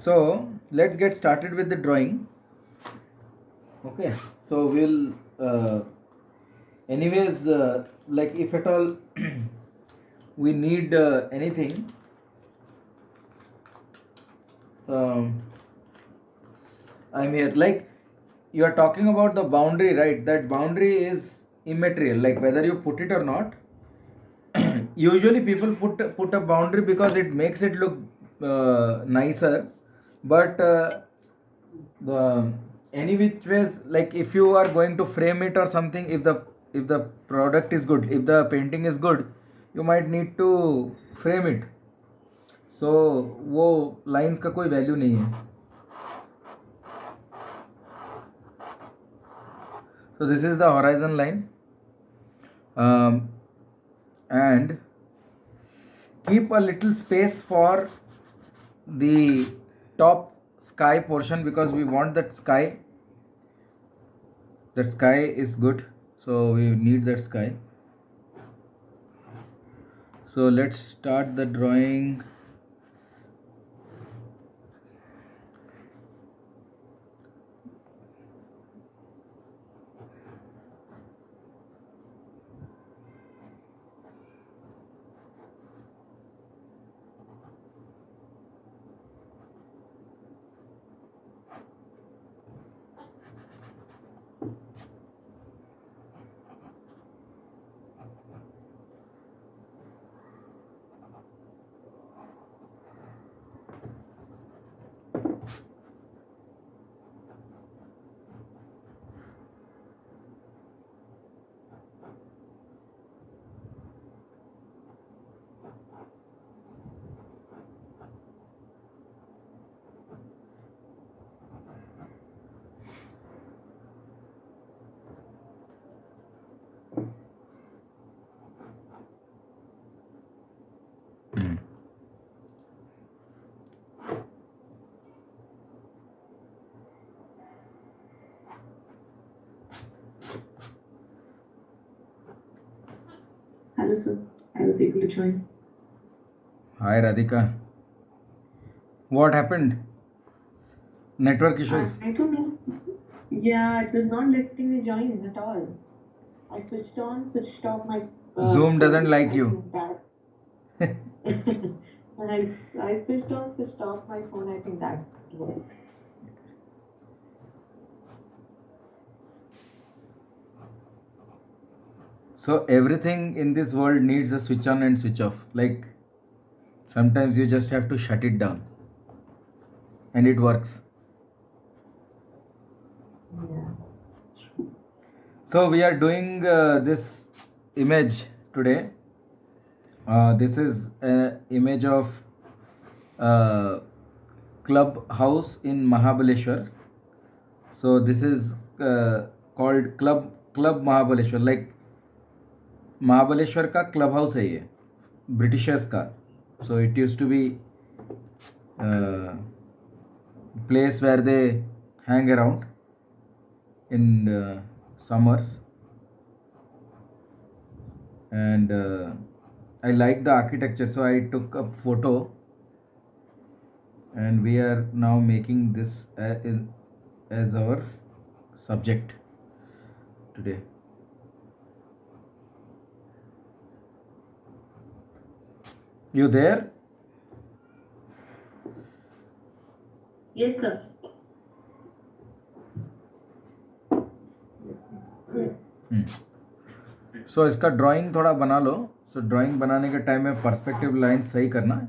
So let's get started with the drawing. Okay, so we'll anyways like if at all we need anything, I'm here. Like you are talking about the boundary, right? That boundary is immaterial, like whether you put it or not. Usually people put a boundary because it makes it look nicer, but the any which ways, like if you are going to frame it or something, if the product is good, if the painting is good, you might need to frame it. So वो lines का कोई value नहीं है. So this is the horizon line, and keep a little space for the top sky portion because we want that sky is good, so we need that sky. So let's start the drawing. Hello, sir. I was able to join. Hi Radhika. What happened? Network issues? I don't know. Yeah, it was not letting me join at all. I switched on, switched off my. Zoom doesn't like you. I switched on, switched off my phone. I think that worked. So everything in this world needs a switch on and switch off. Like sometimes you just have to shut it down and it works. Yeah. So we are doing this image today. This is an image of club house in Mahabaleshwar. So this is called Club Mahabaleshwar. Like Mahabaleshwar का club house है ये, Britishers का. So it use to be place where they hang around in summers, and I like the architecture, so I took a photo and we are now making this as our subject today. You there? Yes, sir. सो इसका drawing थोड़ा बना लो. सो drawing बनाने के time में perspective line सही करना है.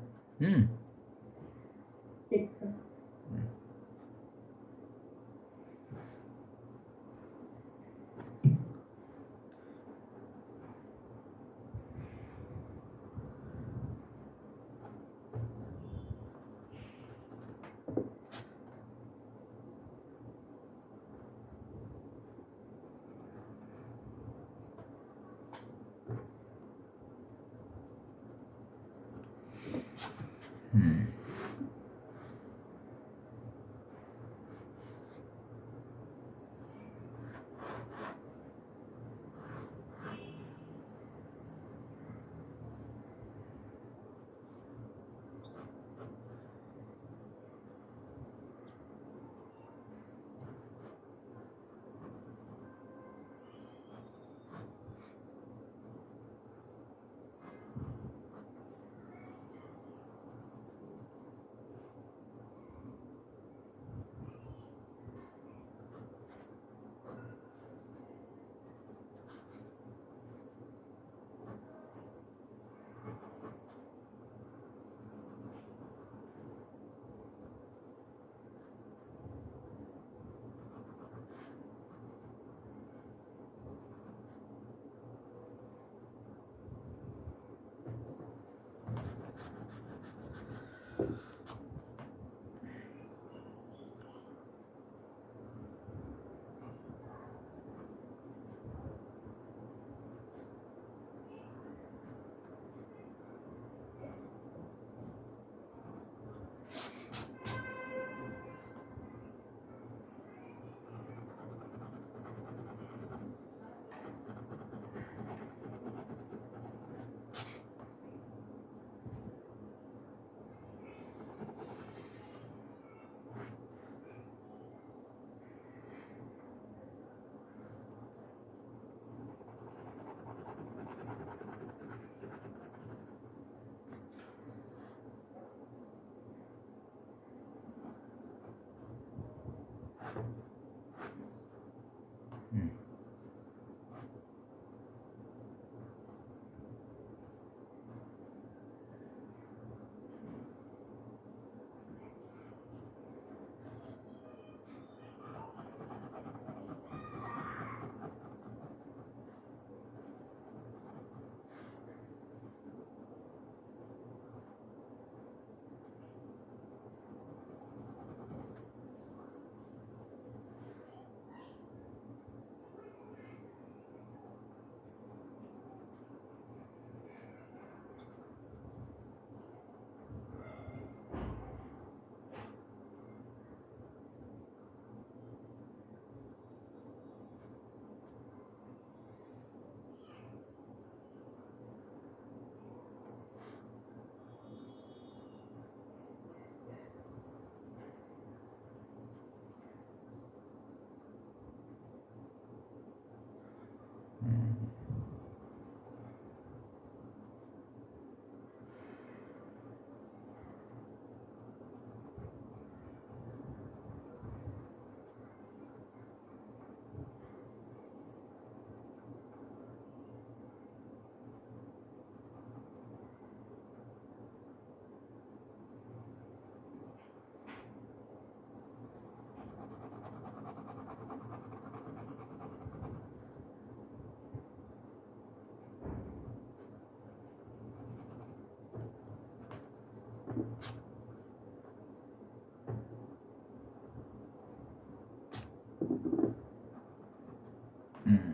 Hmm. Hmm.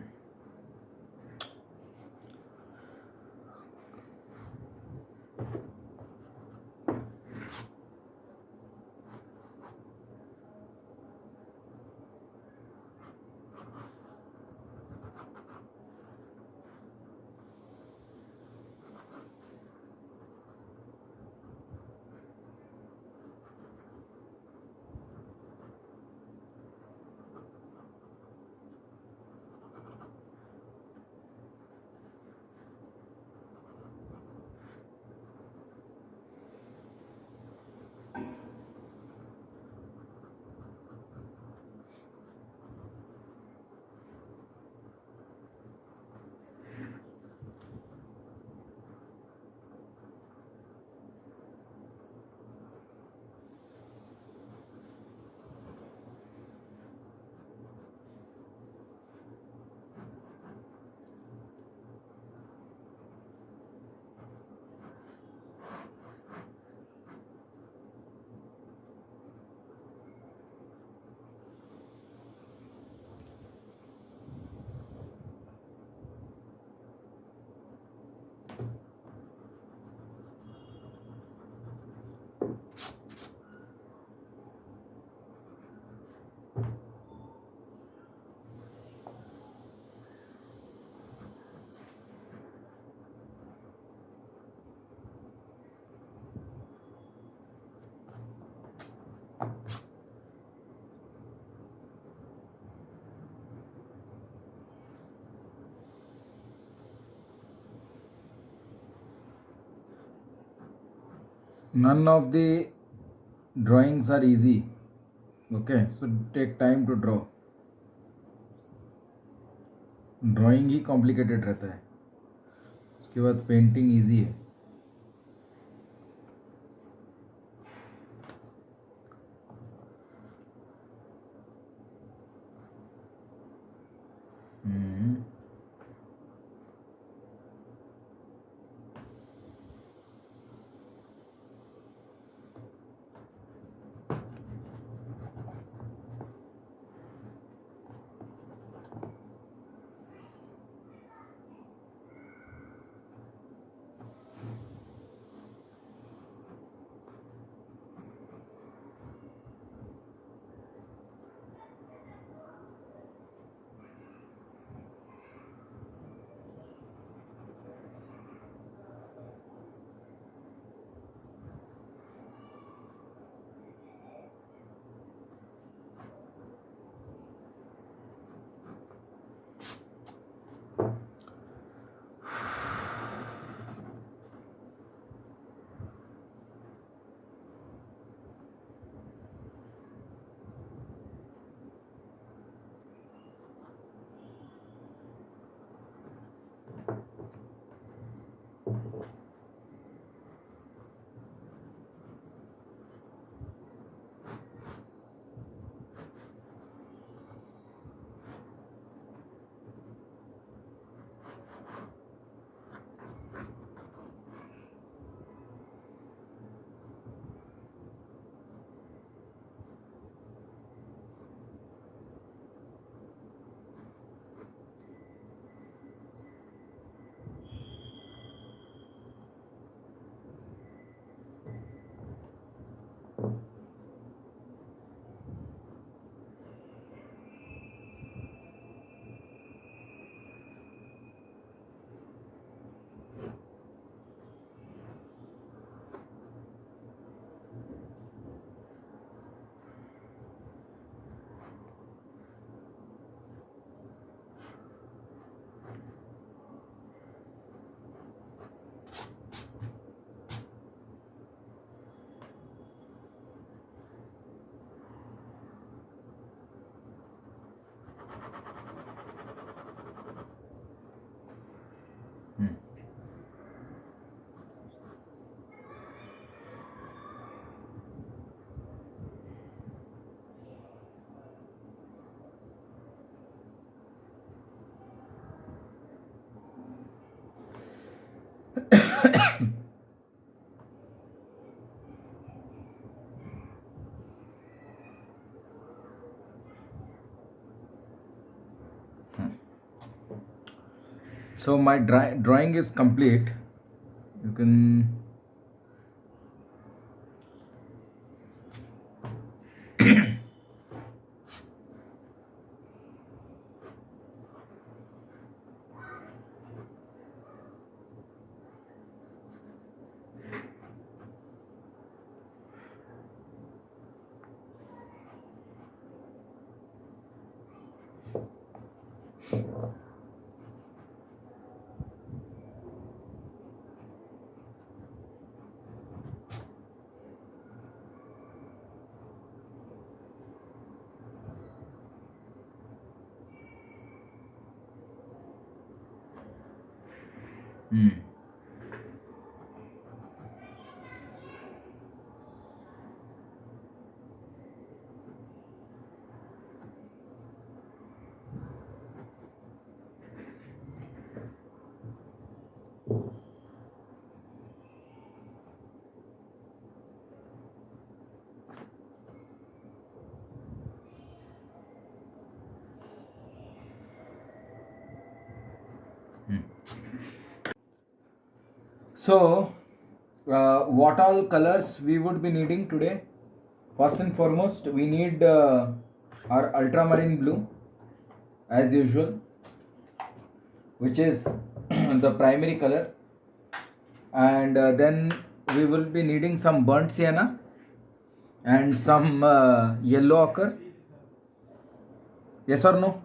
None of the drawings are easy. Okay, so take time to draw. Drawing he complicated रहता है, उसके बाद पेंटिंग इजी है. हम्म. So my drawing is complete. You can hmm. So, what all colors we would be needing today? First and foremost, we need our ultramarine blue, as usual, which is the primary color, and then we will be needing some burnt sienna and some yellow ochre. Yes or no?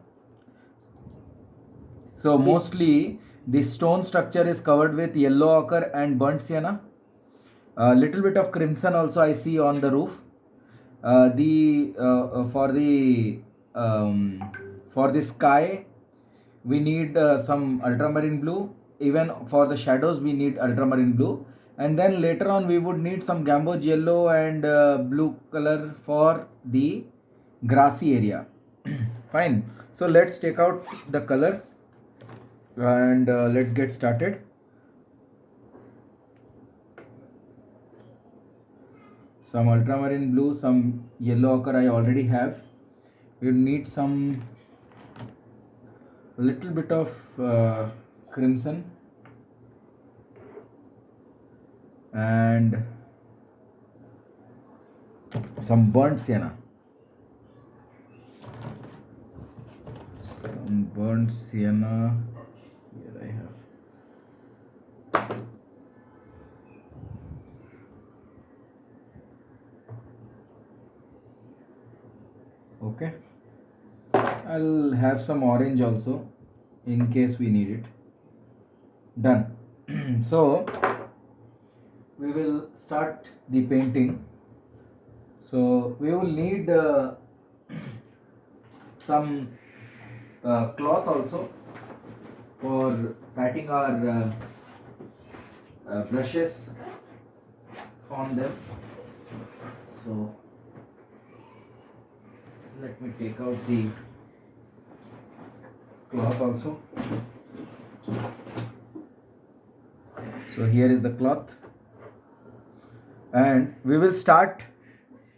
So mostly the stone structure is covered with yellow ochre and burnt sienna. A little bit of crimson also I see on the roof. The for the sky we need some ultramarine blue. Even for the shadows we need ultramarine blue, and then later on we would need some gamboge yellow and blue color for the grassy area. Fine. So let's take out the colors and let's get started. Some ultramarine blue, some yellow ochre I already have. We need some little bit of crimson and some burnt sienna. Some burnt sienna. Here I have. Okay, I'll have some orange also in case we need it. Done. So we will start the painting. So we will need some cloth also for patting our brushes on them. So let me take out the cloth also. So here is the cloth, and we will start.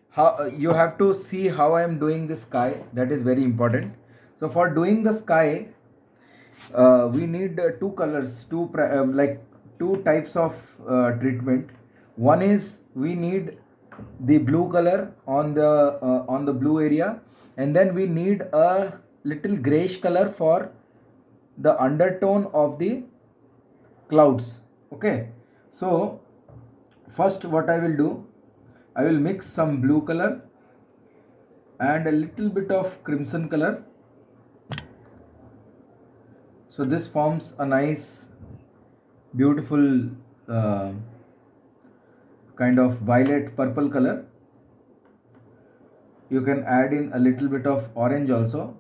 How you have to see how I am doing the sky. That is very important. So for doing the sky, we need two colors, like two types of treatment. One is we need the blue color on the blue area, and then we need a little grayish color for the undertone of the clouds. Okay, so first what I will do, I will mix some blue color and a little bit of crimson color. So this forms a nice beautiful kind of violet purple color. You can add in a little bit of orange also.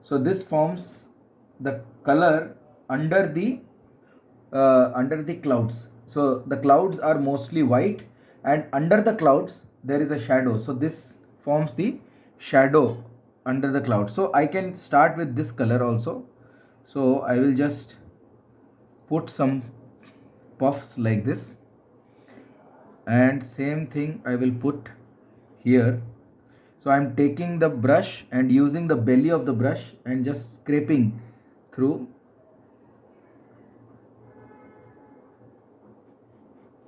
So this forms the color under the clouds. So the clouds are mostly white, and under the clouds there is a shadow. So this forms the shadow under the cloud. So I can start with this color also. So I will just put some puffs like this, and same thing I will put here. So I'm taking the brush and using the belly of the brush and just scraping through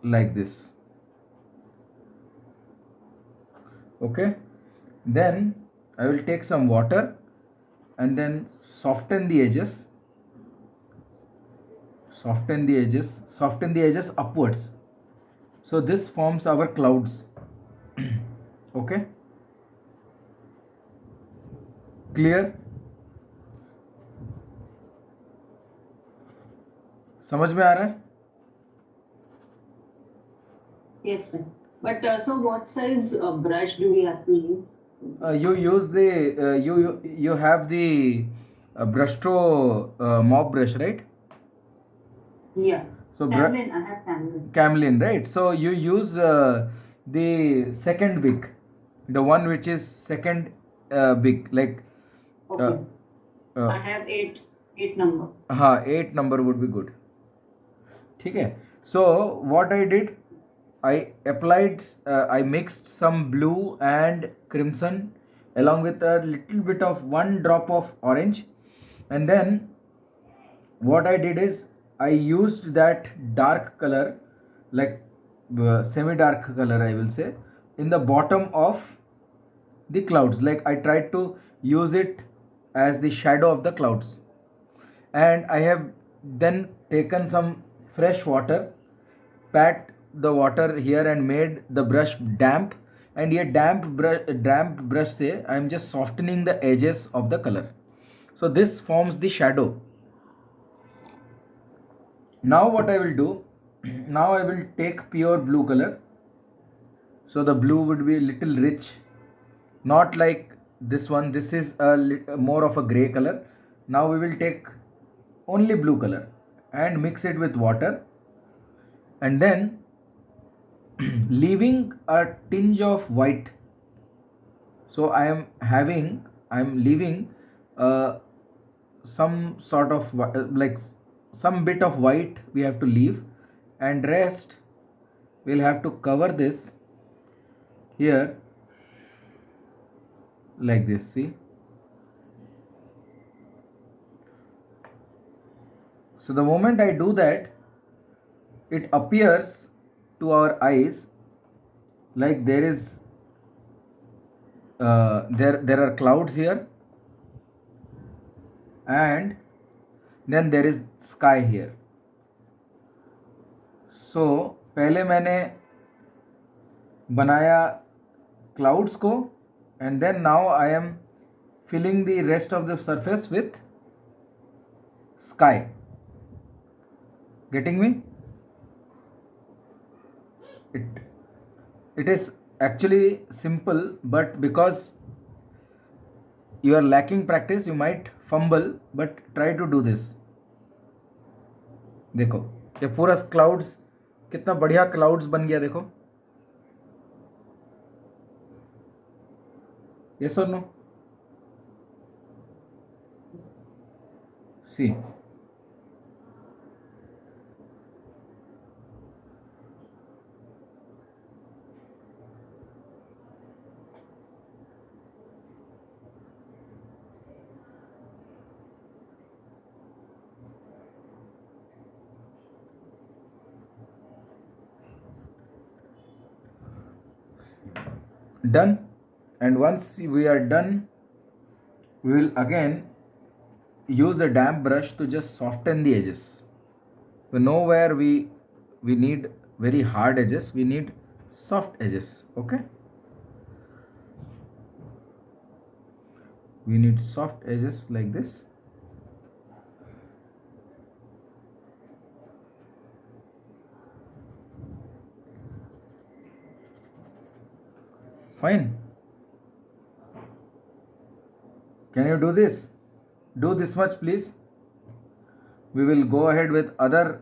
like this. Okay, then I will take some water and then soften the edges, soften the edges upwards. So this forms our clouds. Okay, clear? समझ में आ रहा है? Yes, sir. But so what size brush do we have to use? You use the you have the brushstroke mop brush, right? Yeah. So Camlin, I have Camlin. Camlin, right? So you use the second big, the one which is second big, like. Okay. I have eight number. हाँ 8 number would be good. ठीक है. So what I did, I mixed some blue and crimson along with a little bit of 1 drop of orange, and then what I did is I used that dark color, like semi dark color I will say, in the bottom of the clouds. Like I tried to use it as the shadow of the clouds, and I have then taken some fresh water, pat the water here and made the brush damp, and ये damp brush से I am just softening the edges of the color. So this forms the shadow. Now what I will do, now I will take pure blue color. So the blue would be a little rich, not like this one. This is more of a gray color. Now we will take only blue color and mix it with water, and then leaving a tinge of white. So I am leaving some sort of like some bit of white we have to leave, and rest we'll have to cover this here like this. See, so the moment I do that, it appears to our eyes like there is there are clouds here, and then there is sky here. So पहले मैंने बनाया clouds को, and then now I am filling the rest of the surface with sky. Getting me? It is actually simple, but because you are lacking practice you might fumble, but try to do this. देखो ये पूरा clouds, कितना बढ़िया clouds बन गया देखो. Yes or no? See. Done. And once we are done, we will again use a damp brush to just soften the edges. We know where we need very hard edges, we need soft edges. Okay, we need soft edges like this. Fine. Can you do this? Do this much, please. We will go ahead with other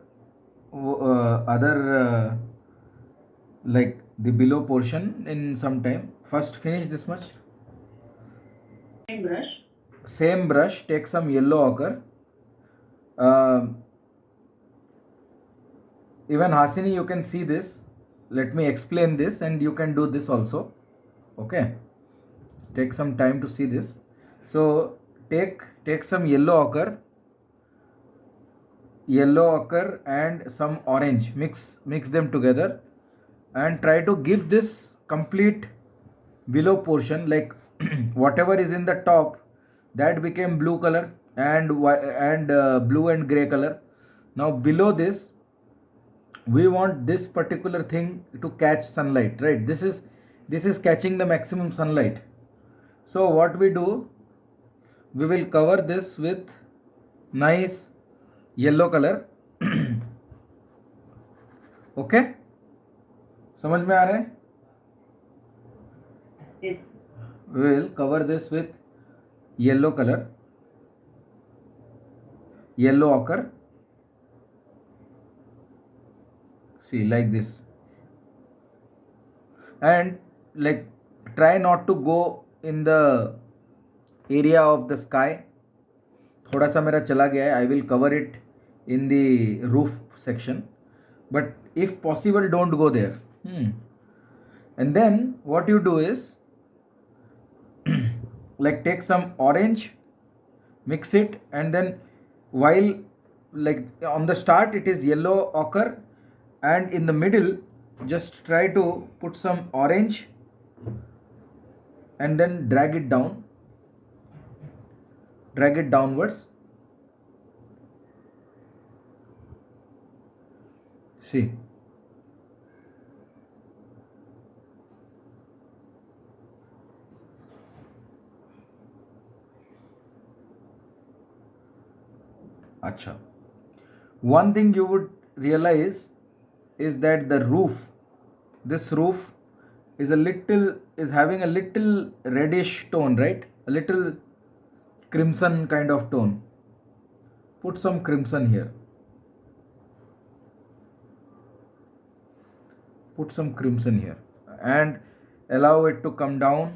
like the below portion in some time. First finish this much. Same brush, take some yellow ochre, even Hasini, you can see this. Let me explain this and you can do this also. Okay, take some time to see this. So take some yellow ochre and some orange, mix them together and try to give this complete below portion, like whatever is in the top, that became blue color and blue and gray color. Now below this we want this particular thing to catch sunlight, right? This is catching the maximum sunlight. So what we do, we will cover this with nice yellow color. Okay, समझ में आ रहा है? Yes. We will cover this with yellow color, yellow ochre. See, like this. And like try not to go in the area of the sky. थोड़ा सा मेरा चला गया है. I will cover it in the roof section, but if possible don't go there. And then what you do is like take some orange, mix it, and then while like on the start it is yellow ochre, and in the middle just try to put some orange and then drag it downwards. See, acha, one thing you would realize is that this roof is having a little reddish tone, right? A little crimson kind of tone. Put some crimson here. Put some crimson here and allow it to come down.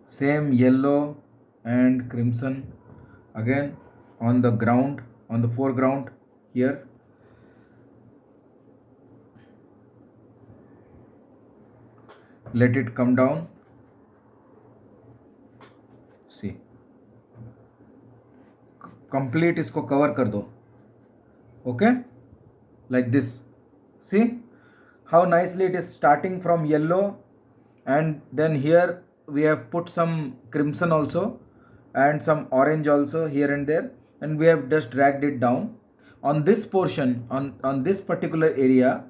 Same yellow and crimson again on the ground, on the foreground here. Let it come down. See, complete इसको cover कर दो. Okay, like this. See how nicely it is starting from yellow, and then here we have put some crimson also and some orange also here and there, and we have just dragged it down. On this portion, on this particular area,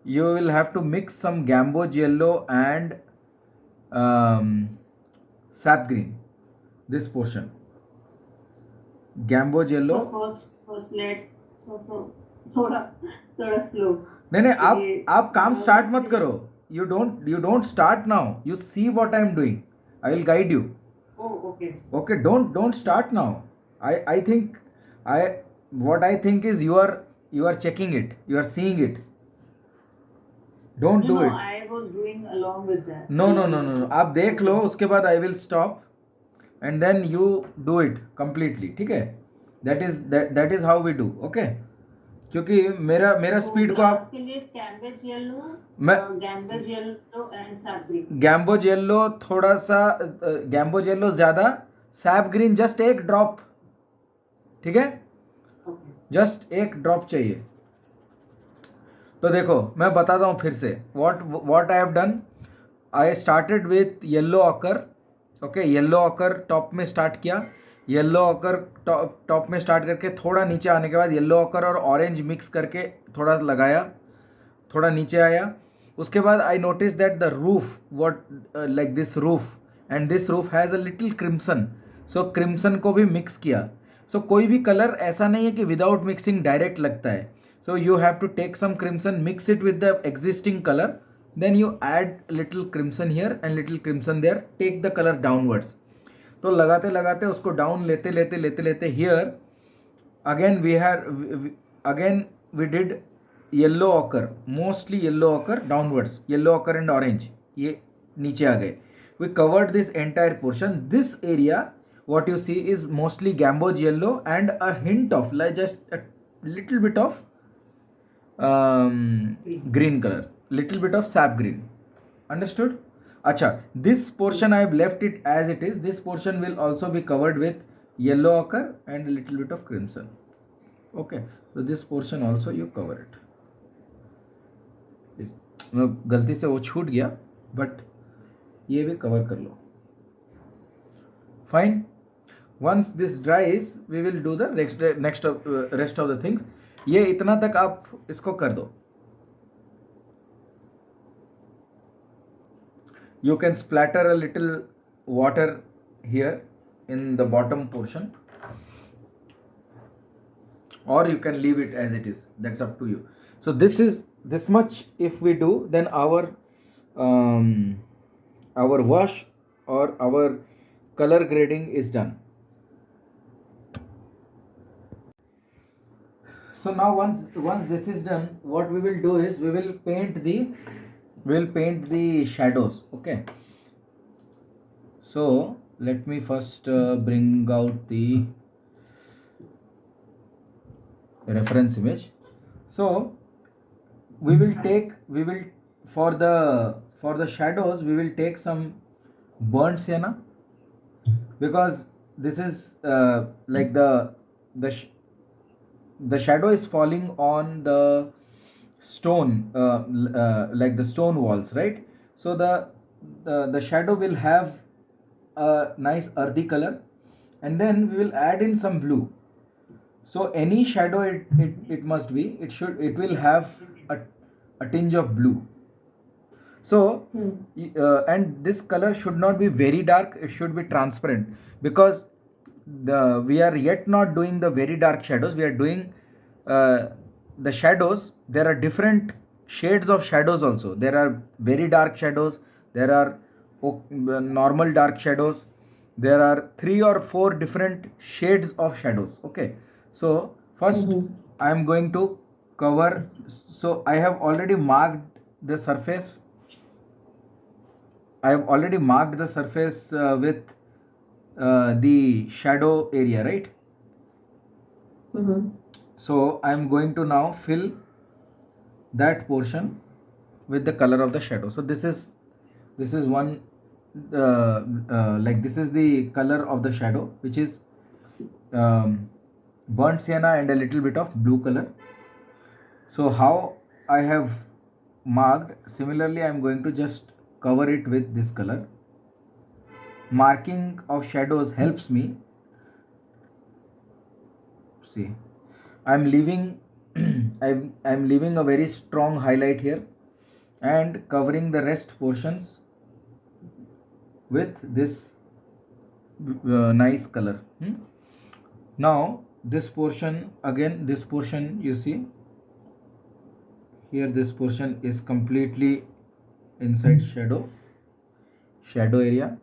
you will have to mix some gamboge yellow and sap green. This portion, gamboge yellow. So first let थोड़ा slow. नहीं, आप काम start मत करो. You don't start now. You see what I am doing. I will guide you. Oh, okay. Okay, don't start now. I think what I think is you are checking it. You are seeing it. Don't do it. No, I was doing along with that. No. आप देख लो, उसके बाद I will stop and then you do it completely. ठीक है? That is how we do. Okay? क्योंकि मेरा speed को आप के लिए gamboge yellow, gamboge yellow and sap green. Gamboge yellow थोड़ा सा, गैम्बोज येलो ज्यादा, सैप ग्रीन जस्ट एक ड्रॉप. ठीक है? जस्ट एक ड्रॉप चाहिए. तो देखो मैं बताता हूँ फिर से. What I have done, I started with yellow occur. Okay, yellow occur top में स्टार्ट किया. येलो ऑकर टॉप में स्टार्ट करके थोड़ा नीचे आने के बाद येलो ऑकर और ऑरेंज मिक्स करके थोड़ा लगाया, थोड़ा नीचे आया. उसके बाद I notice that the roof like this roof and this roof has a little crimson. So crimson को भी मिक्स किया. सो कोई भी कलर ऐसा नहीं है कि विदाउट मिक्सिंग डायरेक्ट लगता है. So you have to take some crimson, mix it with the existing color, then you add little crimson here and little crimson there, take the color downwards. तो लगाते लगाते उसको डाउन लेते here again we did yellow ochre, mostly yellow ochre downwards, yellow ochre and orange ये नीचे आ गए. We covered this entire portion. This area what you see is mostly gamboge yellow and a hint of, like, just a little bit of green color, little bit of sap green. Understood? Acha, this portion I have left it as it is. This portion will also be covered with yellow ochre and a little bit of crimson. Okay, so this portion also you cover it. गलती से वो छूट गया, but ये भी cover कर लो. Fine. Once this dries, we will do the rest of the things. ये इतना तक आप इसको कर दो. You can splatter a little water here in the bottom portion, or you can leave it as it is. That's up to you. So this much if we do, then our wash or our color grading is done. So now once this is done, what we will do is we will paint the shadows. Okay, so let me first bring out the reference image. So we will for the shadows we will take some burnt sienna, because this is like the shadow is falling on the stone, like the stone walls, right? So the shadow will have a nice earthy color, and then we will add in some blue. So any shadow it must be, it will have a tinge of blue. So and this color should not be very dark, it should be transparent, because we are yet not doing the very dark shadows. We are doing the shadows. There are different shades of shadows also. There are very dark shadows, there are normal dark shadows, there are 3 or 4 different shades of shadows. Okay, so first I am going to cover. So I have already marked the surface. I have already marked the surface with the shadow area, right? So I am going to now fill that portion with the color of the shadow. So this is one like this is the color of the shadow, which is burnt sienna and a little bit of blue color. So how I have marked, similarly I am going to just cover it with this color. Marking of shadows helps me. See, I'm leaving I'm leaving a very strong highlight here and covering the rest portions with this nice color. Now this portion, again this portion, you see here, this portion is completely inside shadow area.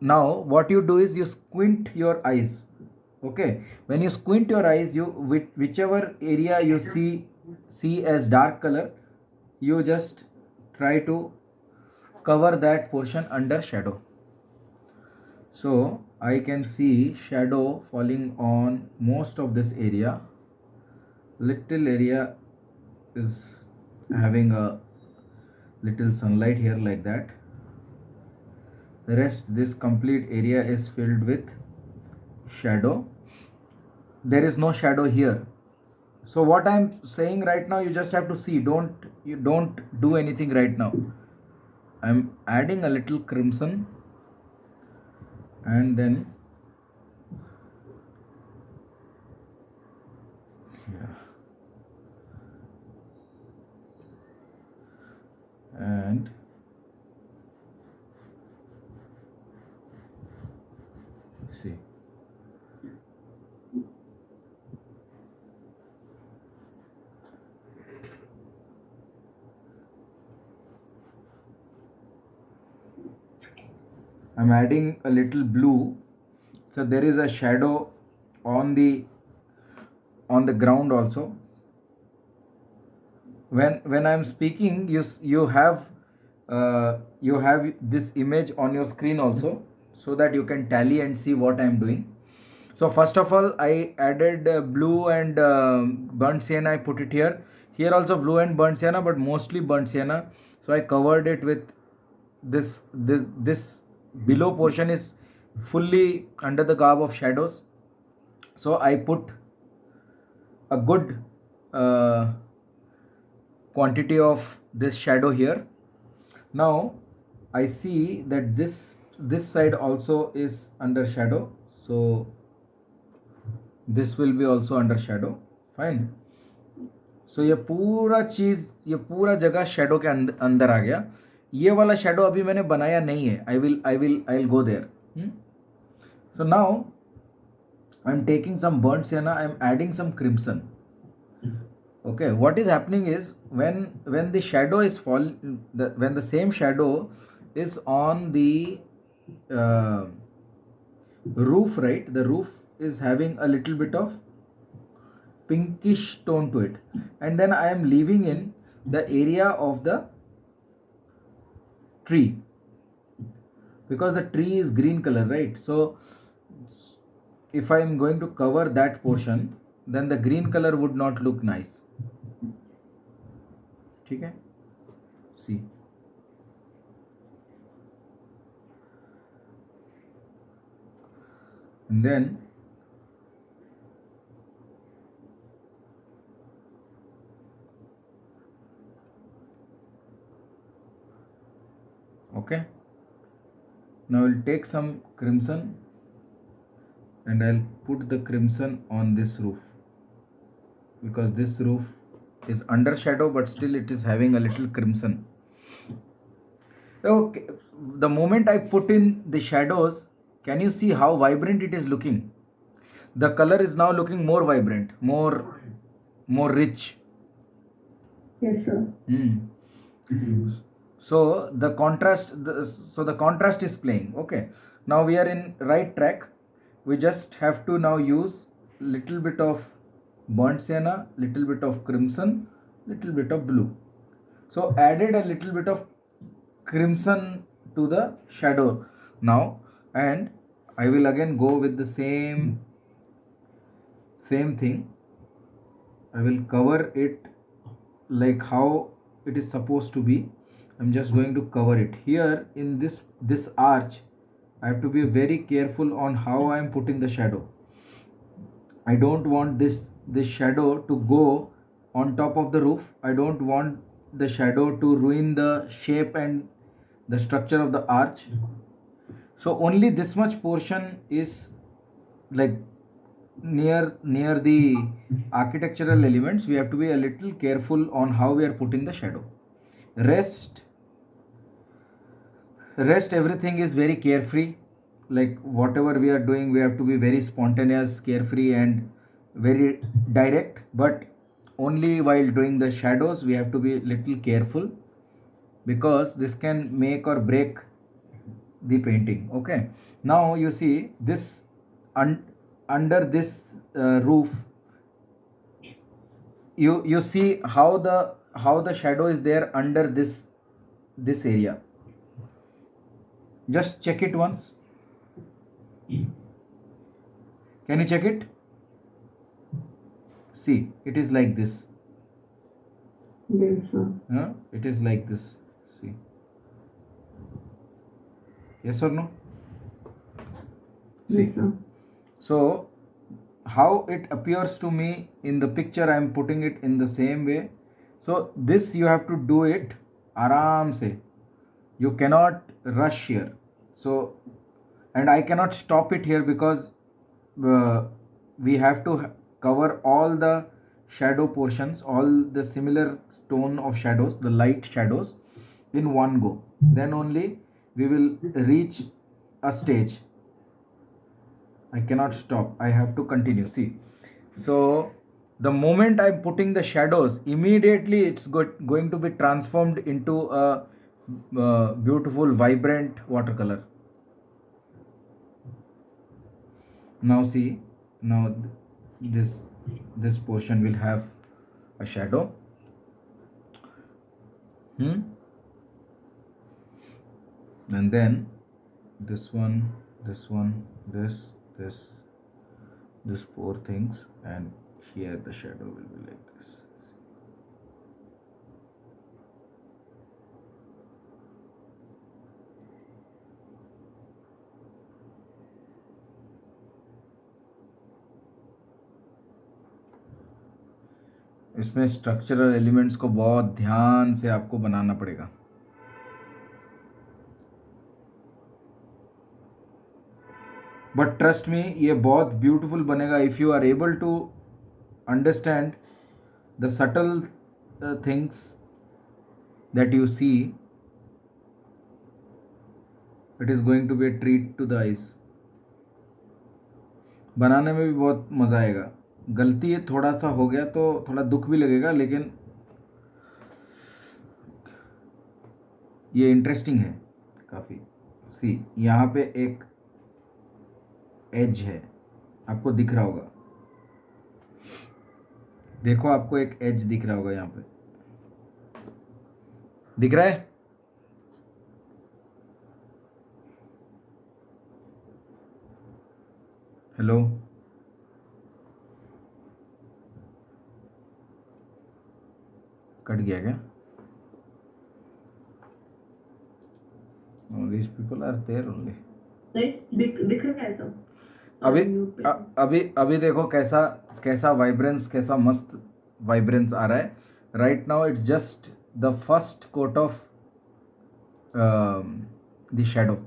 Now what you do is you squint your eyes. Okay, when you squint your eyes, you whichever area you see as dark color, you just try to cover that portion under shadow. So I can see shadow falling on most of this area. Little area is having a little sunlight here, like that. The rest, this complete area is filled with shadow. There is no shadow here. So what I am saying right now, you just have to see. You don't do anything right now. I am adding a little crimson, and then and see, I'm adding a little blue, so there is a shadow on the ground also. When I'm speaking, you have this image on your screen also. so that you can tally and see what I am doing. So first of all, I added blue and burnt sienna. I put it here. Here also blue and burnt sienna, but mostly burnt sienna. So I covered it with this below portion is fully under the garb of shadows. So I put a good quantity of this shadow here. Now I see that this side also is under shadow, so this will be also under shadow. Fine. So ये पूरा जगह shadow के अंदर आ गया. ये वाला shadow अभी मैंने बनाया नहीं है. I'll go there. So now I'm taking some burnt sienna. I'm adding some crimson. Okay, what is happening is when the shadow is when the same shadow is on the uh, roof, right? The roof is having a little bit of pinkish tone to it, and then I am leaving in the area of the tree, because the tree is green color, right? So if I am going to cover that portion, then the green color would not look nice. Okay, see, and then okay, now I'll take some crimson and I'll put the crimson on this roof, because this roof is under shadow, but still it is having a little crimson. Okay, the moment I put in the shadows, can you see how vibrant it is looking? The color is now looking more vibrant, more rich. Yes, sir. So the contrast is playing. Okay, now we are in right track. We just have to now use little bit of burnt sienna, little bit of crimson, little bit of blue. So added a little bit of crimson to the shadow now, and I will again go with the same thing. I will cover it like how it is supposed to be. I'm just going to cover it here in this arch. I have to be very careful on how I am putting the shadow. I don't want this shadow to go on top of the roof. I don't want the shadow to ruin the shape and the structure of the arch. So only this much portion is like near the architectural elements. We have to be a little careful on how we are putting the shadow. Rest everything is very carefree. Like whatever we are doing, we have to be very spontaneous, carefree, and very direct. But only while doing the shadows we have to be little careful, because this can make or break the painting. Okay, now you see this under this roof, you see how the shadow is there under this area. Just check it once. Can you check it? See, it is like this. Yes, sir. It is like this. See, yes or no? See. Yes, sir. So how it appears to me in the picture, I am putting it in the same way. So this you have to do it aram se. You cannot rush here. So, and I cannot stop it here, because we have to cover all the shadow portions, all the similar tone of shadows, the light shadows, in one go. Then only we will reach a stage. I cannot stop. I have to continue. See, so the moment I'm putting the shadows, immediately it's going to be transformed into a beautiful, vibrant watercolor. Now see, now this portion will have a shadow. And then this one this one, this this four things, and here the shadow will be like this. इसमें structural elements को बहुत ध्यान से आपको बनाना पड़ेगा. But trust me, ये बहुत beautiful बनेगा if you are able to understand the subtle things that you see. It is going to be a treat to the eyes. बनाने में भी बहुत मज़ा आएगा. गलती थोड़ा सा हो गया तो थोड़ा दुख भी लगेगा, लेकिन ये इंटरेस्टिंग है काफ़ी. सी, यहाँ पे एक एज है, आपको दिख रहा होगा. देखो, आपको एक एज दिख रहा होगा. यहाँ पे दिख रहा है. हेलो, कट गया क्या? These people are there only. दिख रहा है सब. अभी देखो कैसा वाइब्रेंस, कैसा मस्त वाइब्रेंस आ रहा है. Right now it's just the first coat of the shadow.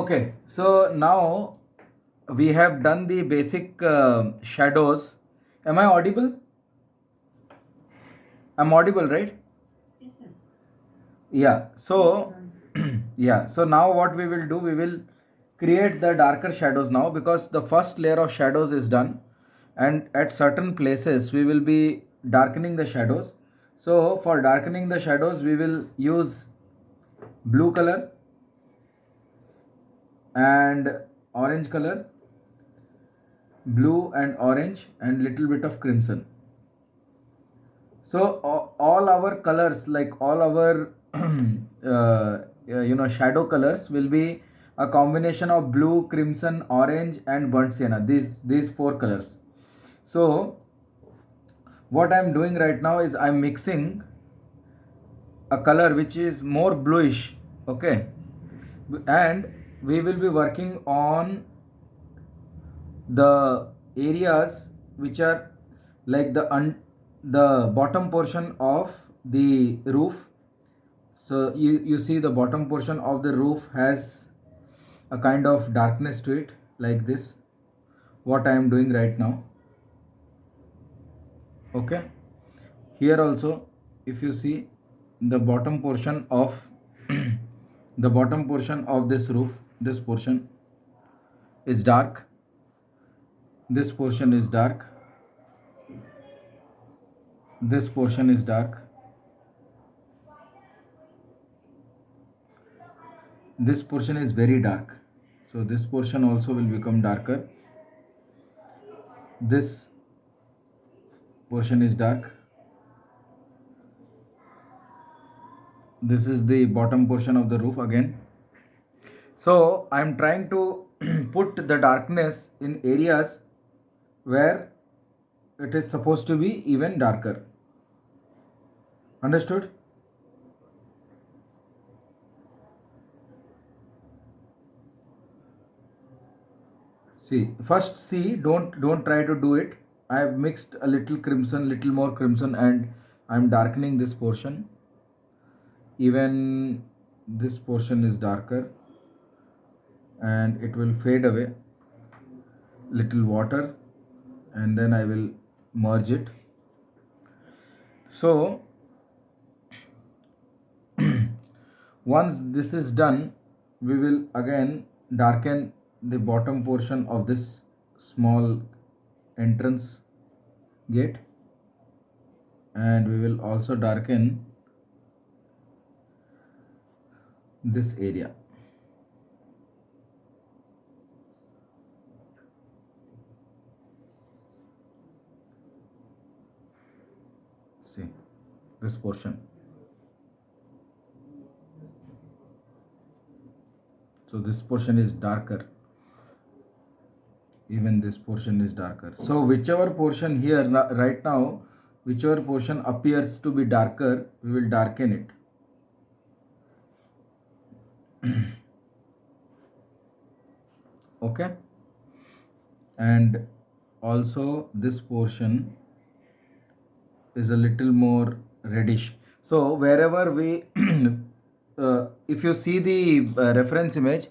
Okay, so now we have done the basic shadows. Am I audible? I'm audible, right? Yes, sir. Yeah. So yeah, so now what we will do, we will create the darker shadows now, because the first layer of shadows is done, and at certain places we will be darkening the shadows. So for darkening the shadows we will use blue color and orange color, blue and orange, and little bit of crimson. So all our colors, like all our shadow colors will be a combination of blue, crimson, orange, and burnt sienna. These four colors. So what I'm doing right now is I'm mixing a color which is more bluish. Okay, and we will be working on the areas which are like the bottom portion of the roof. So you see the bottom portion of the roof has a kind of darkness to it, like this, what I am doing right now. Okay, here also if you see the bottom portion of the bottom portion of this roof, this portion is dark, this portion is dark, this portion is dark, this portion is very dark, so this portion also will become darker. This portion is dark, this is the bottom portion of the roof again. So I am trying to put the darkness in areas where it is supposed to be even darker. Understood? See, don't try to do it. I have mixed a little crimson, little more crimson, and I am darkening this portion. Even this portion is darker, and it will fade away. Little water, and then I will merge it. So once this is done, we will again darken the bottom portion of this small entrance gate, and we will also darken this area. See, this portion. So this portion is darker. Even this portion is darker. So whichever portion here right now, whichever portion appears to be darker, we will darken it. Okay, and also this portion is a little more reddish. So wherever we if you see the reference image,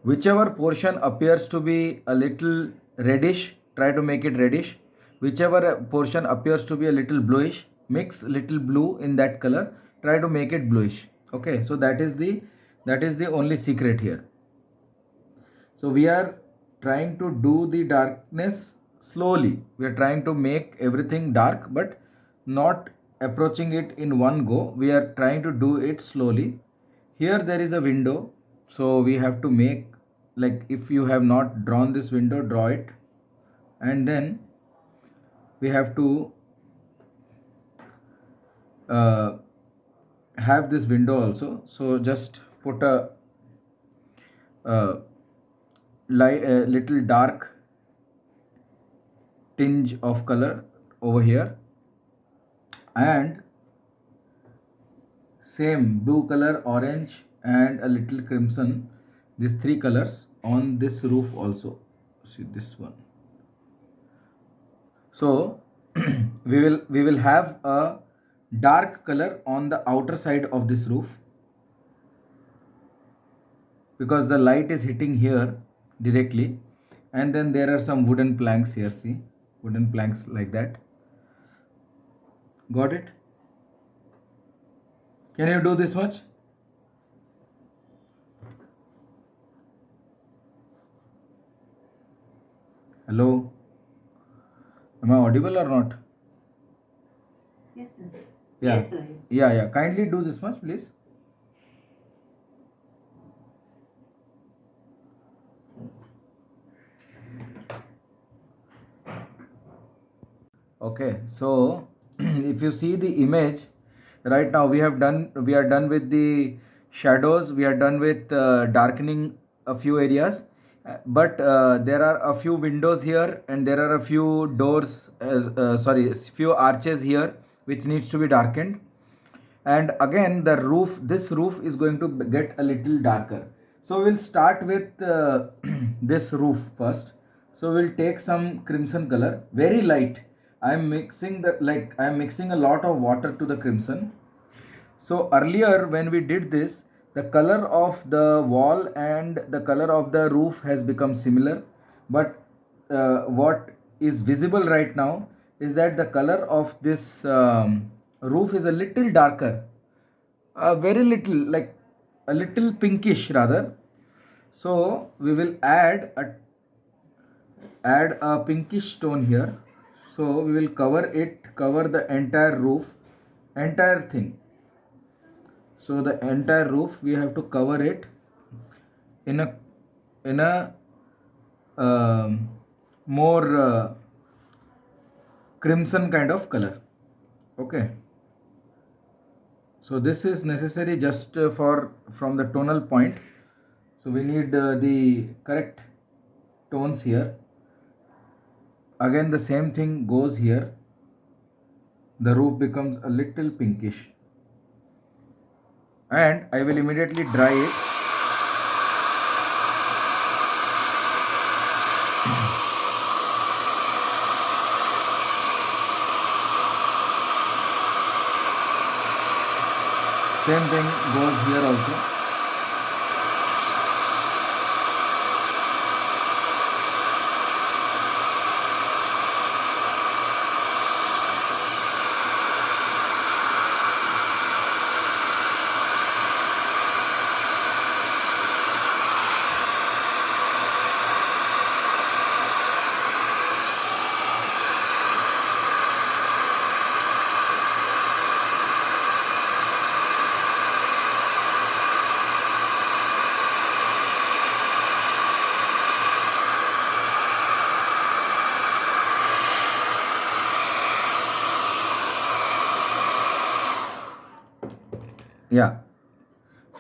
whichever portion appears to be a little reddish, try to make it reddish. Whichever portion appears to be a little bluish, mix little blue in that color, try to make it bluish. Okay, so that is the only secret here. So we are trying to do the darkness slowly. We are trying to make everything dark, but not approaching it in one go. We are trying to do it slowly. Here there is a window, so we have to make, like, if you have not drawn this window, draw it, and then we have to uh, have this window also. So just put a little dark tinge of color over here, and same blue color, orange, and a little crimson, these three colors on this roof also. See this one. So we will have a dark color on the outer side of this roof, because the light is hitting here directly, and then there are some wooden planks here. See, wooden planks like that. Got it? Can you do this much? Hello? Am I audible or not? Yes, sir. Yeah. Yes, sir. Yes. Yeah. Kindly do this much, please. Okay, so if you see the image right now, we are done with the shadows, we are done with darkening a few areas, but there are a few windows here, and there are a few doors, few arches here which needs to be darkened. And again the roof, this roof is going to get a little darker. So we'll start with this roof first. So we'll take some crimson color, very light. I'm mixing a lot of water to the crimson. So earlier when we did this, the color of the wall and the color of the roof has become similar, but what is visible right now is that the color of this roof is a little darker, very little, like a little pinkish rather. So we will add a pinkish tone here. So we will cover the entire roof, entire thing. So the entire roof we have to cover it in a more crimson kind of color. Okay, so this is necessary just for from the tonal point. So we need the correct tones here. Again the same thing goes here. The roof becomes a little pinkish, and I will immediately dry it. Same thing goes here also. Yeah.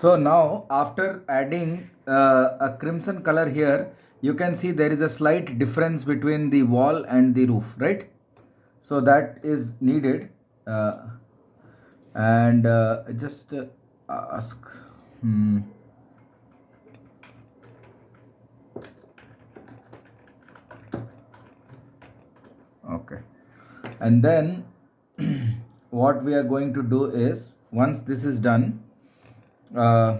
So now after adding a crimson color here, you can see there is a slight difference between the wall and the roof, right? So that is needed. And just ask. Hmm. Okay. And then what we are going to do is, once this is done, uh,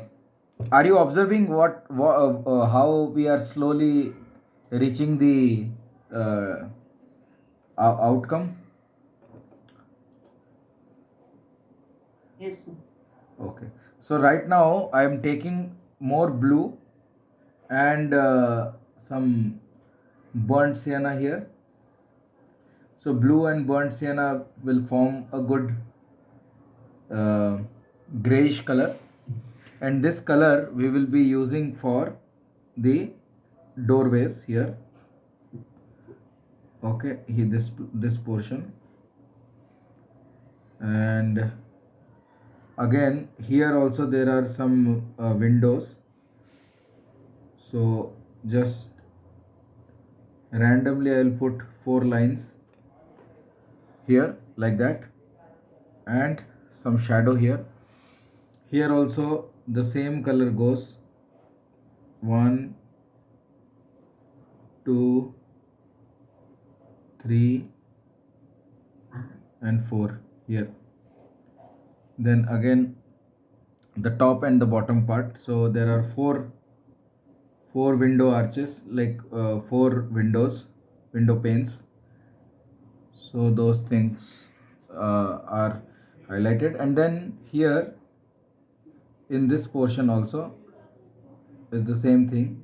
are you observing how we are slowly reaching the uh, outcome? Yes, sir. Okay. So right now I am taking more blue and some burnt sienna here. So blue and burnt sienna will form a good uh, grayish color, and this color we will be using for the doorways here. Okay, here this portion, and again here also there are some windows. So just randomly I will put 4 lines here like that, and some shadow here. Here also the same color goes, 1 2 3 and 4 here. Then again the top and the bottom part. So there are four window arches, like 4 window panes. So those things are highlighted, and then here in this portion also is the same thing.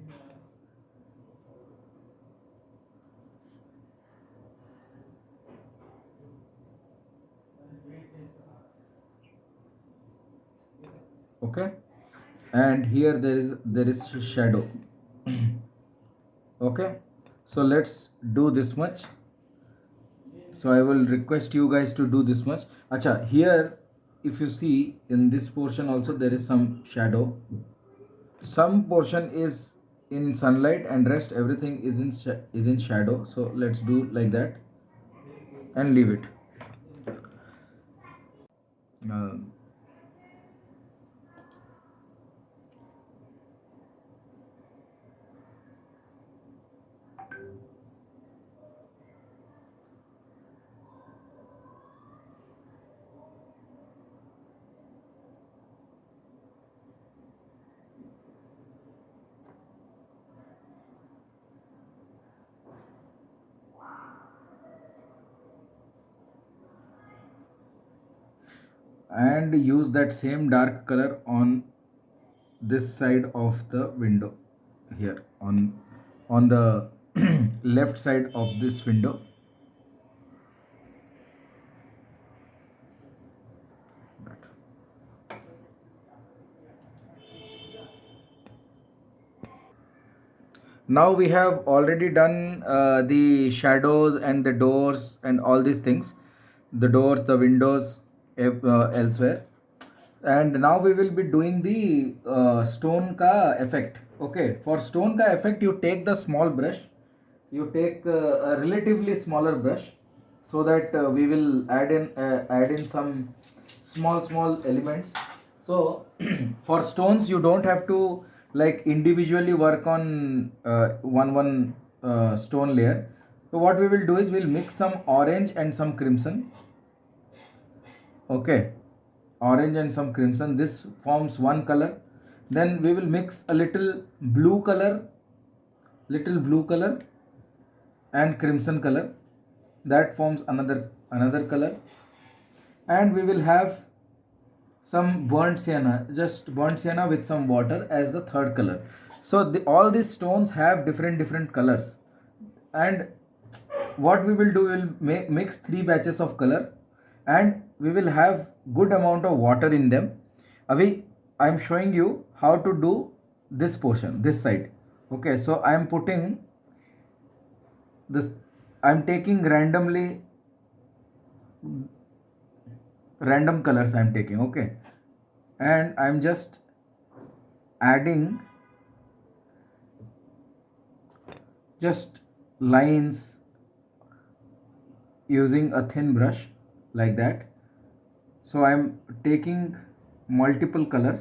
Okay, and here there is shadow. Okay, so let's do this much. So I will request you guys to do this much. Acha, here if you see in this portion also there is some shadow. Some portion is in sunlight and rest everything is in shadow. So let's do like that and leave it. Uh, and use that same dark color on this side of the window here, on the left side of this window. Now we have already done the shadows and the doors and all these things, the doors, the windows, elsewhere. And now we will be doing the stone ka effect. Okay, for stone ka effect you take the small brush, you take a relatively smaller brush, so that we will add in some small elements. So for stones you don't have to like individually work on one stone layer. So what we will do is we'll mix some orange and some crimson. Okay, orange and some crimson, this forms one color. Then we will mix a little blue color and crimson color, that forms another color. And we will have some burnt sienna, just burnt sienna with some water as the third color. So all these stones have different colors, and what we will do, we'll mix 3 batches of color, and we will have good amount of water in them. Abhi I am showing you how to do this portion, this side. Okay, so I am putting this, I am taking random colors I am taking. Okay, and I am just adding just lines using a thin brush like that. So I am taking multiple colors.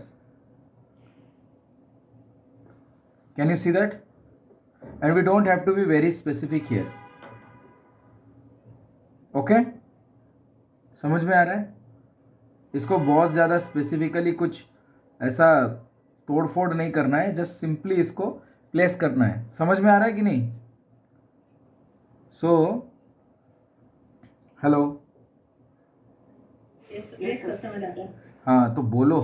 Can you see that? And we don't have to be very specific here. Okay, समझ में आ रहा है? इसको बहुत ज़्यादा specifically कुछ ऐसा तोड़ फोड़ नहीं करना है, जस्ट सिंपली इसको प्लेस करना है. समझ में आ रहा है कि नहीं? So hello. Yes, sir, समझ आ रहा है. हाँ तो बोलो.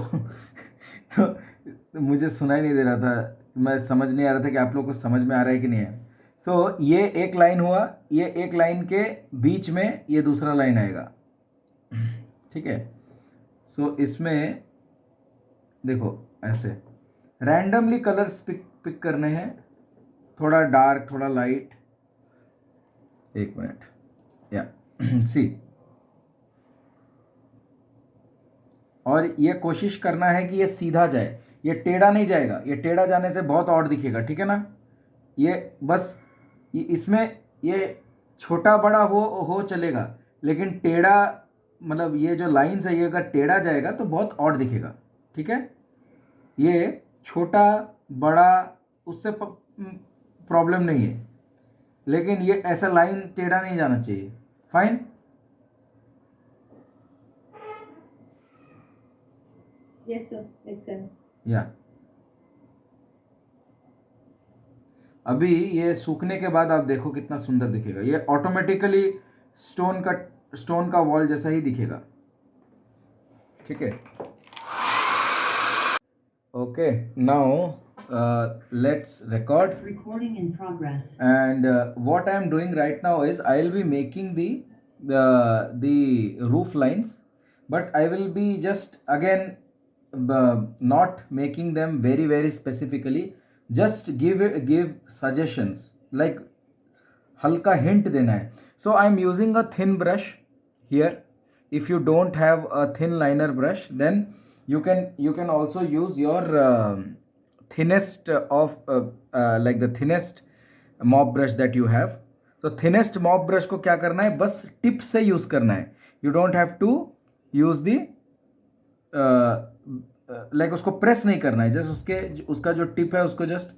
तो मुझे सुनाई नहीं दे रहा था, मैं समझ नहीं आ रहा था कि आप लोग को समझ में आ रहा है कि नहीं है. सो ये एक लाइन हुआ, ये एक लाइन के बीच में ये दूसरा लाइन आएगा. ठीक है. सो इसमें देखो ऐसे रैंडमली कलर्स पिक करने हैं, थोड़ा डार्क थोड़ा लाइट. एक मिनट. या सी. और ये कोशिश करना है कि ये सीधा जाए, ये टेढ़ा नहीं जाएगा. ये टेढ़ा जाने से बहुत ऑड दिखेगा. ठीक है ना? ये बस इसमें ये छोटा बड़ा हो चलेगा, लेकिन टेढ़ा मतलब ये जो लाइन्स है ये अगर टेढ़ा जाएगा तो बहुत ऑड दिखेगा. ठीक है? ये छोटा बड़ा उससे प्रॉब्लम नहीं है, लेकिन ये ऐसा लाइन टेढ़ा नहीं जाना चाहिए. Fine. Yes, sir, makes sense. या अभी ये सूखने के बाद आप देखो कितना सुंदर दिखेगा. ये ऑटोमेटिकली स्टोन का वॉल जैसा ही दिखेगा. ठीक है. Okay, now let's record. Recording in progress. And what I am doing right now is I will be making the roof lines, but I will be just again not making them very specifically. Just give suggestions, like हल्का hint देना है. So I am using a thin brush here. If you don't have a thin liner brush, then you can also use your thinnest of like the thinnest mop brush that you have. तो thinnest mop brush को क्या करना है, बस tip से use करना है. You don't have to use the like उसको प्रेस नहीं करना है, जस्ट उसका जो टिप है उसको जस्ट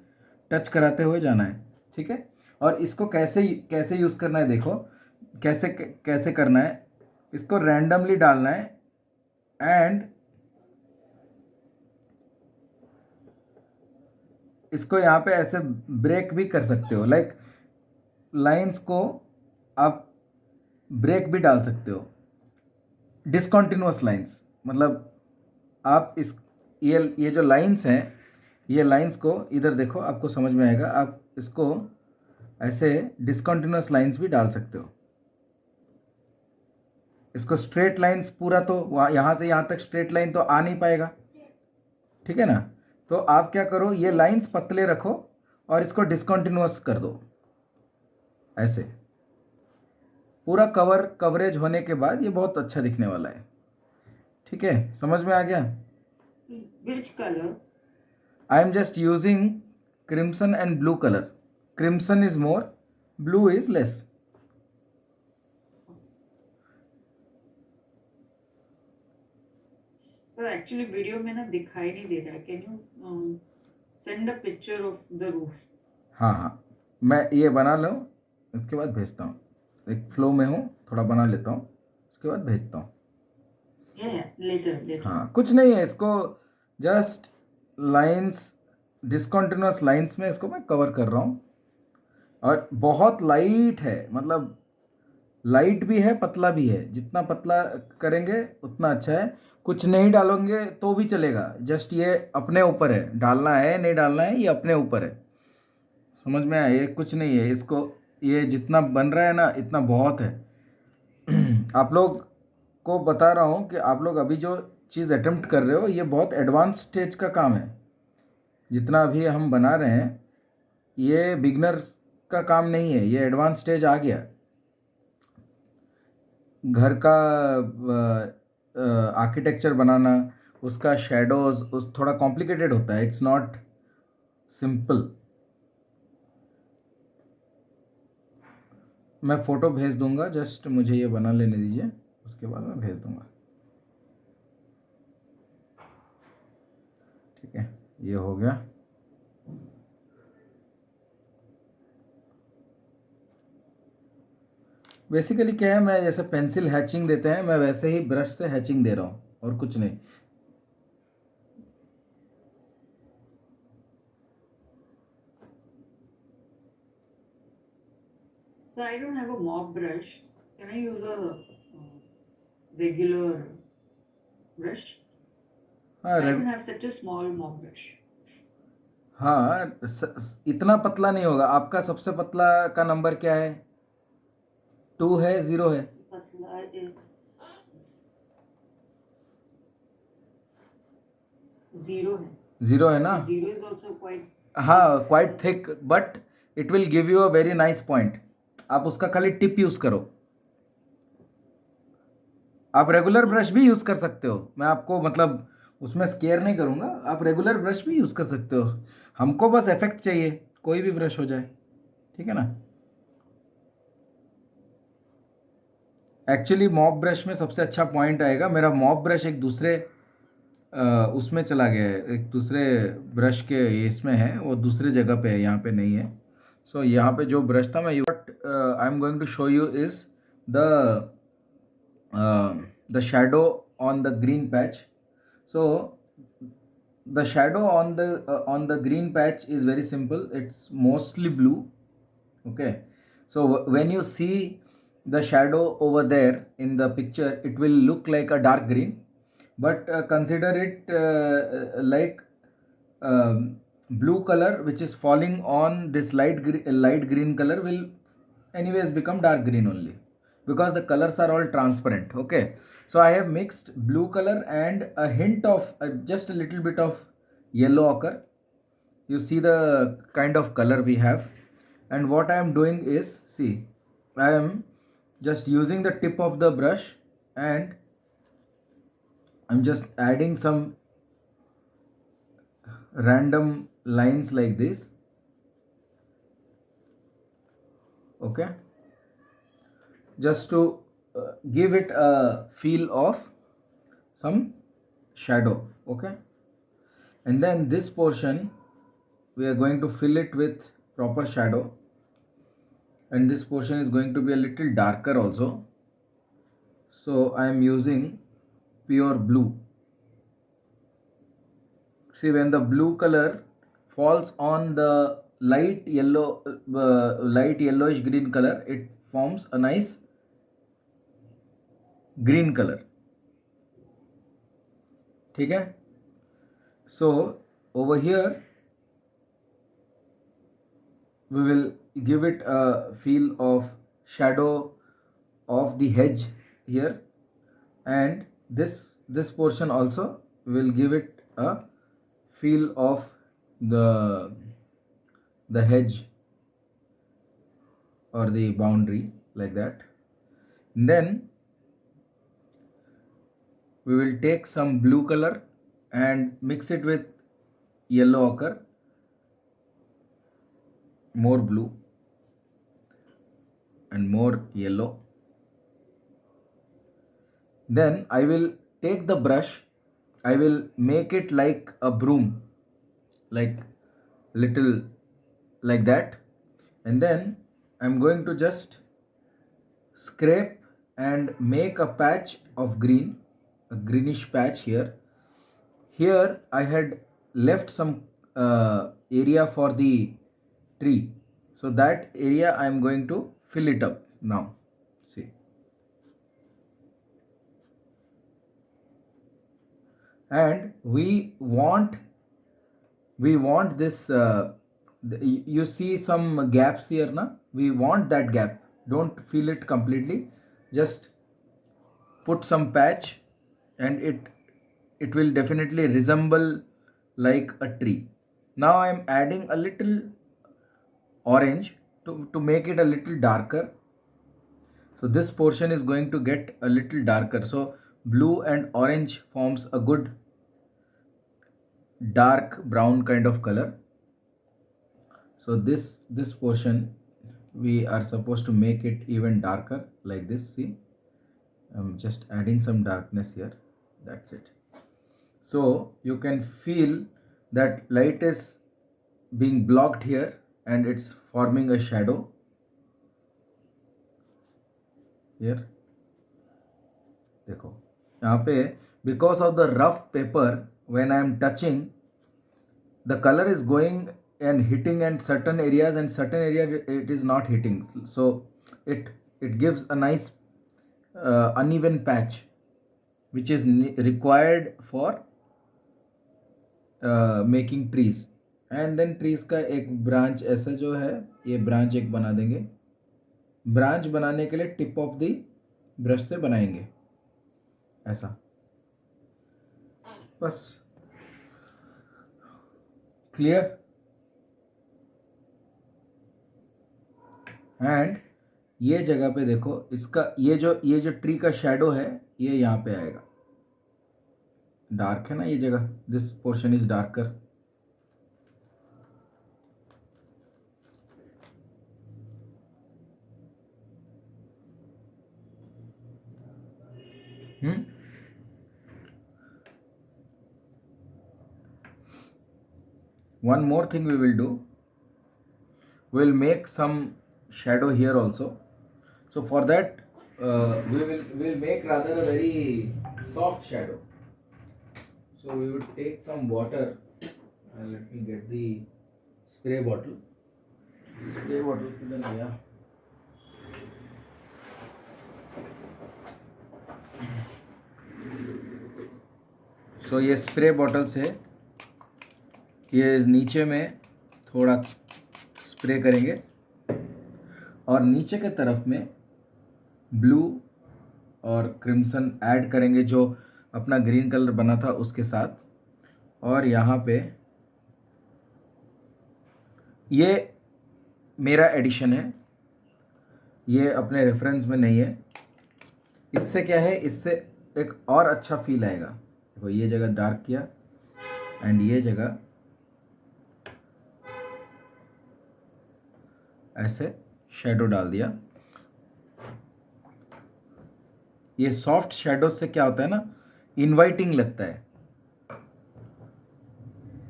टच कराते हुए जाना है. ठीक है. और इसको कैसे यूज करना है देखो, कैसे करना है. इसको रैंडमली डालना है एंड इसको यहाँ पे ऐसे ब्रेक भी कर सकते हो. लाइक लाइंस को आप ब्रेक भी डाल सकते हो. डिसकंटिन्यूअस लाइंस मतलब आप ये जो लाइंस हैं, ये लाइंस को इधर देखो, आपको समझ में आएगा. आप इसको ऐसे डिसकंटिन्यूअस लाइंस भी डाल सकते हो. इसको स्ट्रेट लाइंस पूरा तो यहाँ से यहाँ तक स्ट्रेट लाइन तो आ नहीं पाएगा. ठीक है ना? तो आप क्या करो, ये लाइंस पतले रखो और इसको डिसकंटिन्यूअस कर दो ऐसे. पूरा कवरेज होने के बाद ये बहुत अच्छा दिखने वाला है. ठीक है, समझ में आ गया? Which color? I am just using crimson and blue color. Crimson is more, blue is less. Well, actually video में ना दिखाई नहीं दे रहा है. Can you send a picture of the roof? हाँ, मैं ये बना लूँ, इसके बाद भेजता हूँ. एक फ्लो में हूँ, थोड़ा बना लेता हूँ, उसके बाद भेजता हूँ. Yeah, later. हाँ, कुछ नहीं है. इसको जस्ट लाइंस, डिसकंटिन्यूअस लाइंस में इसको मैं कवर कर रहा हूँ. और बहुत लाइट है, मतलब लाइट भी है पतला भी है. जितना पतला करेंगे उतना अच्छा है. कुछ नहीं डालोगे तो भी चलेगा, जस्ट ये अपने ऊपर है, डालना है नहीं डालना है ये अपने ऊपर है. समझ में आया? ये कुछ नहीं है. इसको ये जितना बन रहा है ना इतना बहुत है. आप लोग को बता रहा हूँ कि आप लोग अभी जो चीज़ अटेम्प्ट कर रहे हो ये बहुत एडवांस स्टेज का काम है. जितना अभी हम बना रहे हैं ये बिगनर्स का काम नहीं है, ये एडवांस स्टेज आ गया. घर का आर्किटेक्चर बनाना, उसका शेडोज उस थोड़ा कॉम्प्लिकेटेड होता है. It's not simple. मैं फ़ोटो भेज दूंगा, जस्ट मुझे ये बना लेने दीजिए, उसके बाद मैं भेज दूंगा। ठीक है, ये हो गया। बेसिकली क्या है, मैं जैसे पेंसिल हैचिंग देते हैं, मैं वैसे ही ब्रश से हैचिंग दे रहा हूँ और कुछ नहीं। So I don't have a mop brush. Can I use a regular brush? हाँ I don't have such a small mop brush. हाँ, इतना पतला नहीं होगा आपका। सबसे पतला का नंबर क्या है? 2 है, 0 है? Patla is 0 है। 0 है ना? 0 is also quite हाँ, quite thick, but it will give you a very nice point. आप उसका खाली टिप यूज करो। आप रेगुलर ब्रश भी यूज कर सकते हो, मैं आपको मतलब उसमें स्केयर नहीं करूंगा। आप रेगुलर ब्रश भी यूज कर सकते हो, हमको बस इफेक्ट चाहिए, कोई भी ब्रश हो जाए, ठीक है ना। एक्चुअली मॉप ब्रश में सबसे अच्छा पॉइंट आएगा। मेरा मॉप ब्रश एक दूसरे उसमें चला गया है, एक दूसरे ब्रश के इसमें है, वो दूसरे जगह पे है, यहाँ पे नहीं है। सो यहाँ पे जो ब्रश था, मैं what I am going to show you is the shadow on the green patch. So the shadow on the green patch is very simple, it's mostly blue. Okay, so when you see the shadow over there in the picture, it will look like a dark green, but consider it like blue color which is falling on this light green color will anyways become dark green only, because the colors are all transparent. Okay, so I have mixed blue color and a hint of just a little bit of yellow ochre. You see the kind of color we have. And what I am doing is, see, I am just using the tip of the brush and I'm just adding some random lines like this. Okay, just to give it a feel of some shadow. Okay, and then this portion we are going to fill it with proper shadow, and this portion is going to be a little darker also. So I am using pure blue. See, when the blue color falls on the light yellowish green color, it forms a nice green color. ठीक है, so over here we will give it a feel of shadow of the hedge here, and this portion also will give it a feel of the hedge or the boundary, like that. And then we will take some blue color and mix it with yellow ochre, more blue and more yellow. Then I will take the brush, I will make it like a broom, like little like that, and then I'm going to just scrape and make a patch of green, a greenish patch here. Here I had left some area for the tree, so that area I am going to fill it up now. See, and we want this you see some gaps here na, we want that gap. Don't fill it completely, just put some patch, and it will definitely resemble like a tree. Now I am adding a little orange to make it a little darker. So this portion is going to get a little darker, so blue and orange forms a good dark brown kind of color. So this portion we are supposed to make it even darker like this. See, I'm just adding some darkness here. That's it. So you can feel that light is being blocked here and it's forming a shadow here. देखो यहाँ पे because of the rough paper, when I am touching, the color is going and hitting in certain areas and certain area it is not hitting, so it gives a nice uneven patch which is required for making trees. And then trees का एक branch ऐसा जो है, ये branch एक बना देंगे. Branch बनाने के लिए टिप ऑफ द ब्रश से बनाएंगे ऐसा, बस. क्लियर. एंड ये जगह पे देखो, इसका ये जो ट्री का शैडो है ये यहाँ पे आएगा. डार्क है ना ये जगह, this portion is darker. One more thing we will do, we will make some shadow here also. So for that we will make rather a very soft shadow. So we would take some water, let me get the spray bottle. Spray bottle किधर गया? So ये spray bottle से ये नीचे में थोड़ा spray करेंगे और नीचे के तरफ में ब्लू और क्रिम्सन ऐड करेंगे जो अपना ग्रीन कलर बना था उसके साथ. और यहाँ पे ये मेरा एडिशन है, ये अपने रेफरेंस में नहीं है. इससे क्या है, इससे एक और अच्छा फील आएगा. देखो ये जगह डार्क किया एंड ये जगह ऐसे शेडो डाल दिया. ये सॉफ्ट शेडो से क्या होता है ना, इनवाइटिंग लगता है.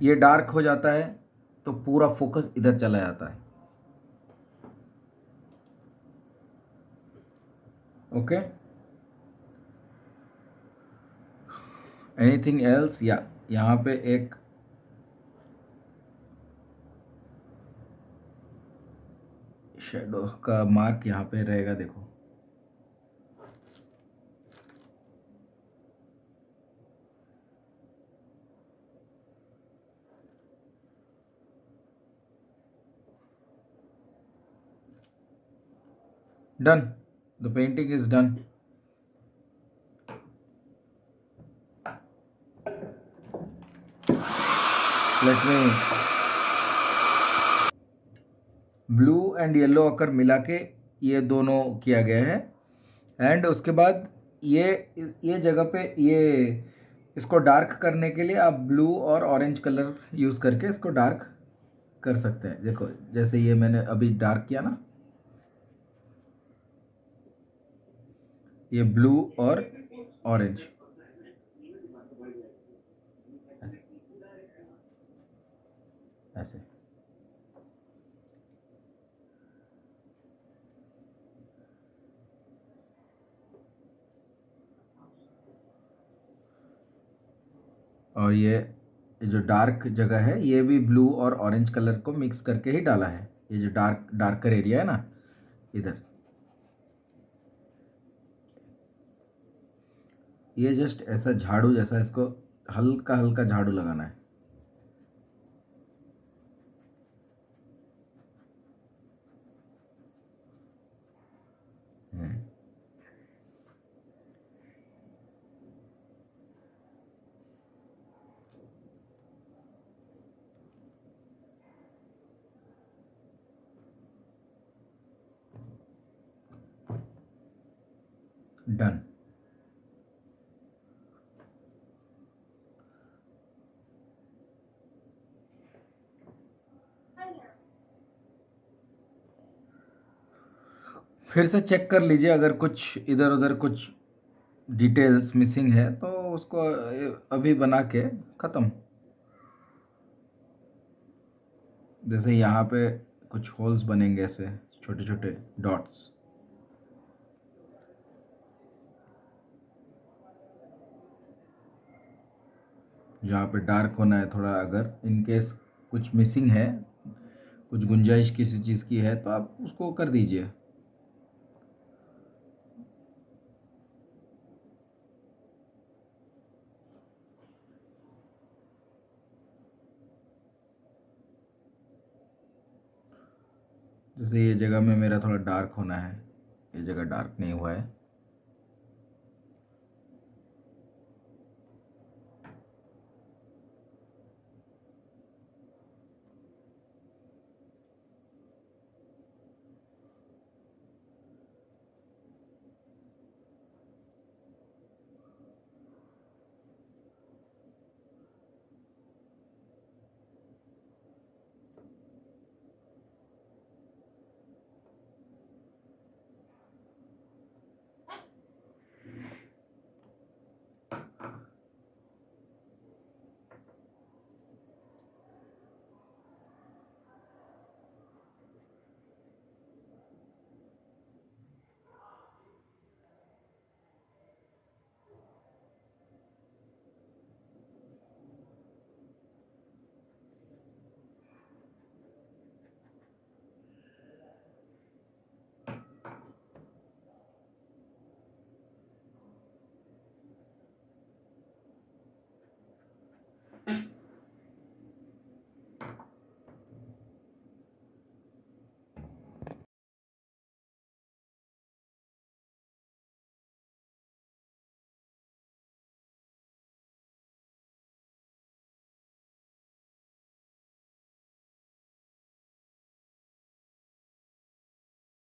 ये डार्क हो जाता है तो पूरा फोकस इधर चला जाता है. Okay, anything else? या यहाँ पे एक शेडो का मार्क यहाँ पे रहेगा, देखो. Done. The painting is done. Let me blue and yellow ochre मिला के ये दोनों किया गया है. एंड उसके बाद ये जगह पे ये इसको डार्क करने के लिए आप ब्लू और ऑरेंज कलर यूज़ करके इसको डार्क कर सकते हैं. देखो जैसे ये मैंने अभी डार्क किया ना, ये ब्लू और ऑरेंज ऐसे. और ये जो डार्क जगह है ये भी ब्लू और ऑरेंज कलर को मिक्स करके ही डाला है. ये जो डार्कर एरिया है ना इधर, ये जस्ट ऐसा झाड़ू जैसा इसको हल्का हल्का झाड़ू लगाना है. डन. फिर से चेक कर लीजिए, अगर कुछ इधर उधर कुछ डिटेल्स मिसिंग है तो उसको अभी बना के ख़त्म। जैसे यहाँ पे कुछ होल्स बनेंगे ऐसे छोटे छोटे डॉट्स, जहाँ पे डार्क होना है थोड़ा, अगर इन केस कुछ मिसिंग है, कुछ गुंजाइश किसी चीज़ की है तो आप उसको कर दीजिए। जैसे ये जगह में मेरा थोड़ा डार्क होना है, ये जगह डार्क नहीं हुआ है,